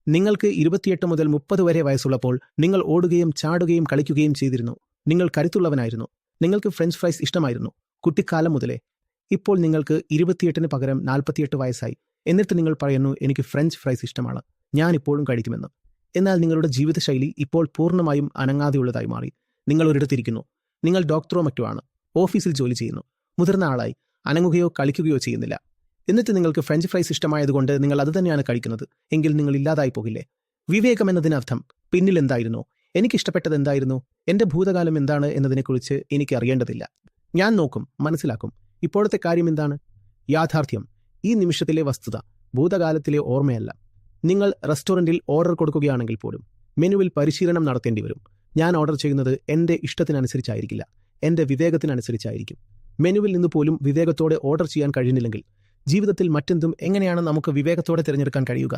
നിങ്ങൾക്ക് 28 മുതൽ 30 വരെ വയസ്സുള്ളപ്പോൾ നിങ്ങൾ ഓടുകയും ചാടുകയും കളിക്കുകയും ചെയ്തിരുന്നു. നിങ്ങൾ കരുത്തുള്ളവനായിരുന്നു. നിങ്ങൾക്ക് ഫ്രഞ്ച് ഫ്രൈസ് ഇഷ്ടമായിരുന്നു കുട്ടിക്കാലം മുതലേ. ഇപ്പോൾ നിങ്ങൾക്ക് 28 പകരം 48 വയസ്സായി. എന്നിട്ട് നിങ്ങൾ പറയുന്നു, എനിക്ക് ഫ്രഞ്ച് ഫ്രൈസ് ഇഷ്ടമാണ്, ഞാൻ ഇപ്പോഴും കഴിക്കുമെന്ന്. എന്നാൽ നിങ്ങളുടെ ജീവിതശൈലി ഇപ്പോൾ പൂർണ്ണമായും അനങ്ങാതെയുള്ളതായി മാറി. നിങ്ങൾ ഒരിടത്തിരിക്കുന്നു. നിങ്ങൾ ഡോക്ടറോ മറ്റോ ആണ്. ഓഫീസിൽ ജോലി ചെയ്യുന്നു. മുതിർന്ന ആളായി അനങ്ങുകയോ കളിക്കുകയോ ചെയ്യുന്നില്ല. എന്നിട്ട് നിങ്ങൾക്ക് ഫ്രഞ്ച് ഫ്രൈസ് ഇഷ്ടമായതുകൊണ്ട് നിങ്ങൾ അത് തന്നെയാണ് കഴിക്കുന്നത്. എങ്കിൽ നിങ്ങൾ ഇല്ലാതായി പോകില്ലേ? വിവേകം എന്നതിനർത്ഥം പിന്നിൽ എന്തായിരുന്നു, എനിക്കിഷ്ടപ്പെട്ടത് എന്തായിരുന്നു, എന്റെ ഭൂതകാലം എന്താണ് എന്നതിനെക്കുറിച്ച് എനിക്ക് അറിയേണ്ടതില്ല. ഞാൻ നോക്കും, മനസ്സിലാക്കും. ഇപ്പോഴത്തെ കാര്യം എന്താണ്? യാഥാർത്ഥ്യം, ഈ നിമിഷത്തിലെ വസ്തുത, ഭൂതകാലത്തിലെ ഓർമ്മയല്ല. നിങ്ങൾ റെസ്റ്റോറൻറ്റിൽ ഓർഡർ കൊടുക്കുകയാണെങ്കിൽ പോലും മെനുവിൽ പരിശീലനം നടത്തേണ്ടി വരും. ഞാൻ ഓർഡർ ചെയ്യുന്നത് എൻ്റെ ഇഷ്ടത്തിനനുസരിച്ചായിരിക്കില്ല, എൻ്റെ വിവേകത്തിനനുസരിച്ചായിരിക്കും. മെനുവിൽ നിന്ന് പോലും വിവേകത്തോടെ ഓർഡർ ചെയ്യാൻ കഴിയുന്നില്ലെങ്കിൽ ജീവിതത്തിൽ മറ്റെന്തും എങ്ങനെയാണ് നമുക്ക് വിവേകത്തോടെ തിരഞ്ഞെടുക്കാൻ കഴിയുക?